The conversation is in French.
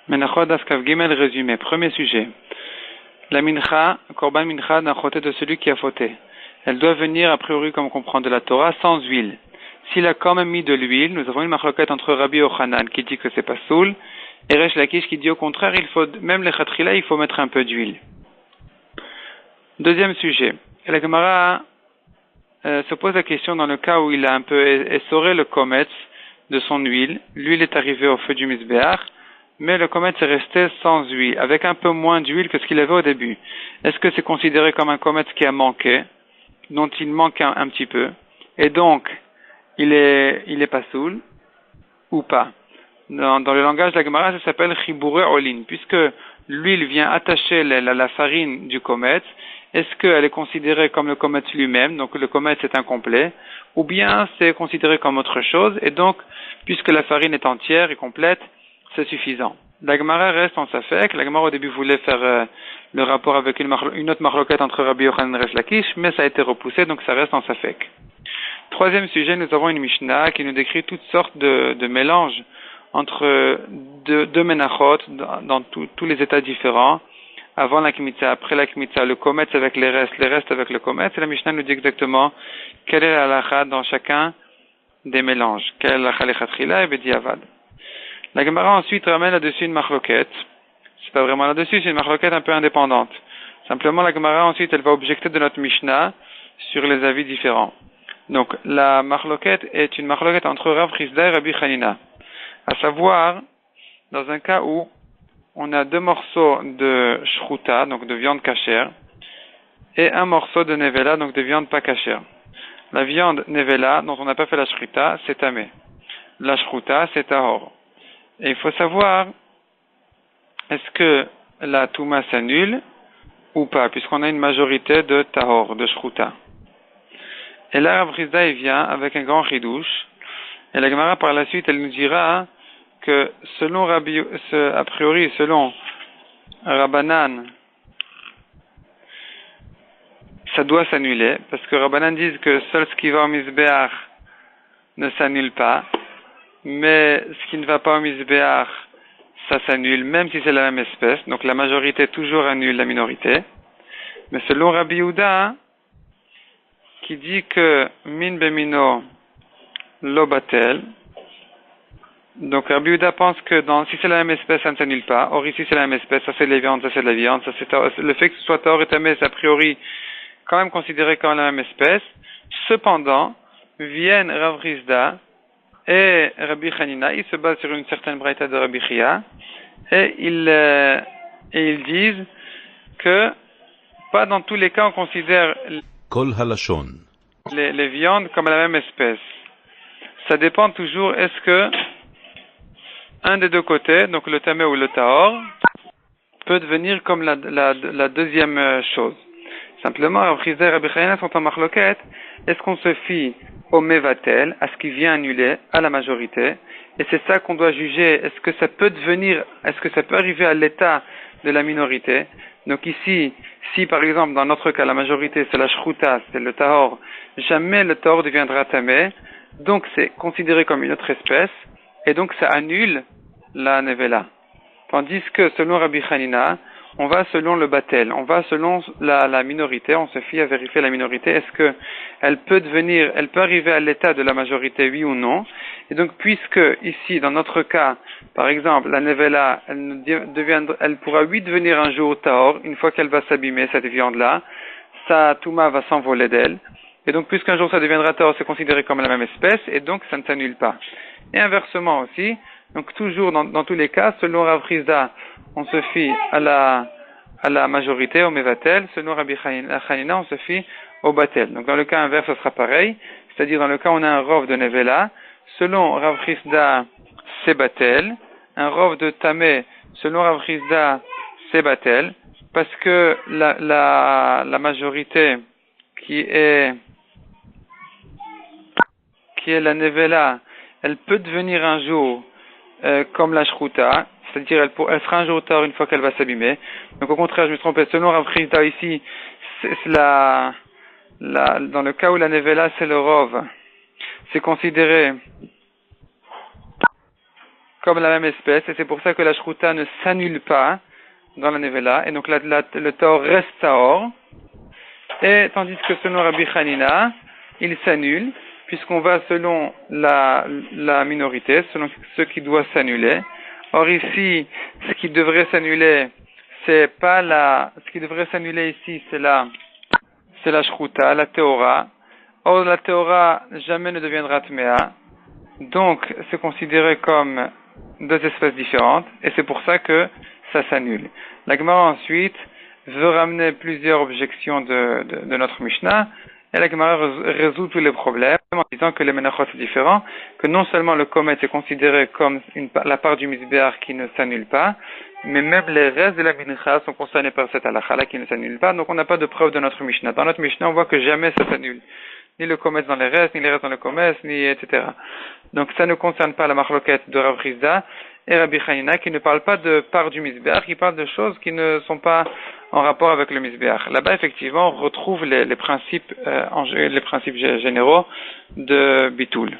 Menachot Askav Gimel résumé. Premier sujet. La mincha, korban mincha d'un choté de celui qui a fauté. Elle doit venir, a priori, comme on comprend de la Torah, sans huile. S'il a quand même mis de l'huile, nous avons une marloquette entre Rabbi Yochanan qui dit que c'est pas soul, et Resh Lakish qui dit au contraire, il faut, même les chatrila, il faut mettre un peu d'huile. Deuxième sujet. La Gemara se pose la question dans le cas où il a un peu essoré le kometz de son huile. L'huile est arrivée au feu du misbéach, mais le kometz est resté sans huile, avec un peu moins d'huile que ce qu'il avait au début. Est-ce que c'est considéré comme un kometz qui a manqué, dont il manque un petit peu, et donc il est pas soul, ou pas? Dans le langage de la Gemara, ça s'appelle chibouré olin, puisque l'huile vient attacher la farine du kometz. Est-ce qu'elle est considérée comme le kometz lui-même, donc le kometz est incomplet, ou bien c'est considéré comme autre chose, et donc, puisque la farine est entière et complète, c'est suffisant. La Gemara reste en safek. La Gemara au début voulait faire le rapport avec une autre marloquette entre Rabbi Yochanan et Resh Lakish, mais ça a été repoussé, donc ça reste en safek. Troisième sujet, nous avons une Mishnah qui nous décrit toutes sortes de mélanges entre deux menachot dans tous les états différents, avant la kmitza, après la kmitza, le kometz avec les restes avec le kometz, et la Mishnah nous dit exactement quelle est la halakha dans chacun des mélanges, quelle est la halakha lechatchila et bediavad. La Gemara ensuite ramène là-dessus une marloquette. C'est pas vraiment là-dessus, c'est une marloquette un peu indépendante. Simplement, la Gemara ensuite, elle va objecter de notre Mishnah sur les avis différents. Donc, la marloquette est une marloquette entre Rav Chisda et Rabbi Hanina. À savoir, dans un cas où on a deux morceaux de shruta, donc de viande cachère, et un morceau de nevela, donc de viande pas cachère. La viande nevela, dont on n'a pas fait la shruta, c'est tamé. La shruta, c'est tahor. Et il faut savoir, est-ce que la touma s'annule ou pas, puisqu'on a une majorité de tahor, de shruta. Et là, Rav Chisda, il vient avec un grand chidouche. Et la Gemara, par la suite, elle nous dira que selon a priori, selon Rabbanan, ça doit s'annuler, parce que Rabbanan disent que seul ce qui va au misbéach ne s'annule pas, mais ce qui ne va pas au misbéach, ça s'annule, même si c'est la même espèce. Donc la majorité toujours annule la minorité. Mais selon Rabbi Yehuda, qui dit que min bemino lo batel, donc Rabbi Yehuda pense que si c'est la même espèce, ça ne s'annule pas. Or ici c'est la même espèce, ça c'est de la viande, ça c'est de la viande. Le fait que ce soit tahor et tamé, c'est a priori quand même considéré comme la même espèce. Cependant, viennent Rav Chisda et Rabbi Hanina, ils se basent sur une certaine braïta de Rabbi Chia, et ils disent que pas dans tous les cas on considère les viandes comme la même espèce. Ça dépend toujours, est-ce que un des deux côtés, donc le tamé ou le tahor, peut devenir comme la deuxième chose. Simplement, Rav Chisda et Rabbi Hanina sont en marloquette. Est-ce qu'on se fie au mevatel, à ce qui vient annuler, à la majorité, et c'est ça qu'on doit juger, est-ce que ça peut arriver à l'état de la minorité? Donc ici, si par exemple dans notre cas la majorité c'est la shruta, c'est le tahor, jamais le tahor deviendra tamé, donc c'est considéré comme une autre espèce, et donc ça annule la nevela. Tandis que selon Rabbi Hanina, on va selon le batel, on va selon la minorité, on se fie à vérifier la minorité, est-ce que elle peut arriver à l'état de la majorité, oui ou non. Et donc, puisque ici, dans notre cas, par exemple, la nevela, elle pourra oui devenir un jour tahor, une fois qu'elle va s'abîmer, cette viande-là, sa touma va s'envoler d'elle. Et donc, puisqu'un jour ça deviendra tahor, c'est considéré comme la même espèce, et donc ça ne s'annule pas. Et inversement aussi, donc toujours dans tous les cas, selon Rav Chisda, on se fie à la majorité, au mevatel. Selon Rabbi Hanina, on se fie au batel. Donc dans le cas inverse, ce sera pareil. C'est-à-dire dans le cas où on a un rov de nevela, selon Rav Chisda, c'est batel. Un rov de tamé, selon Rav Chisda, c'est batel. Parce que la majorité qui est la nevela, elle peut devenir un jour comme la shruta, c'est-à-dire elle sera un jour tard une fois qu'elle va s'abîmer. Donc au contraire, je me trompais. Selon Rav Chisda ici, c'est dans le cas où la nevela c'est le rov, c'est considéré comme la même espèce, et c'est pour ça que la shruta ne s'annule pas dans la nevela, et donc le taor reste taor, et tandis que selon Rabbi Hanina, il s'annule, puisqu'on va selon la minorité, selon ce qui doit s'annuler. Or ici, ce qui devrait s'annuler, ce qui devrait s'annuler ici, c'est la shruta, la théora. Or, la théora jamais ne deviendra tmea. Donc, c'est considéré comme deux espèces différentes, et c'est pour ça que ça s'annule. La Gemara ensuite veut ramener plusieurs objections de notre Mishnah, et la Gemara résout tous les problèmes en disant que les menachot sont différents, que non seulement le komet est considéré comme la part du misbéar qui ne s'annule pas, mais même les restes de la mincha sont concernés par cette halakha qui ne s'annule pas, donc on n'a pas de preuve de notre Mishnah. Dans notre Mishnah, on voit que jamais ça s'annule. Ni le komet dans les restes, ni les restes dans le komet, ni etc. Donc ça ne concerne pas la marloquette de Rav Rizda et Rabbi Hanina qui ne parlent pas de part du misbéar, qui parlent de choses qui ne sont pas en rapport avec le misbéar. Là-bas, effectivement, on retrouve les principes généraux de Bitoul.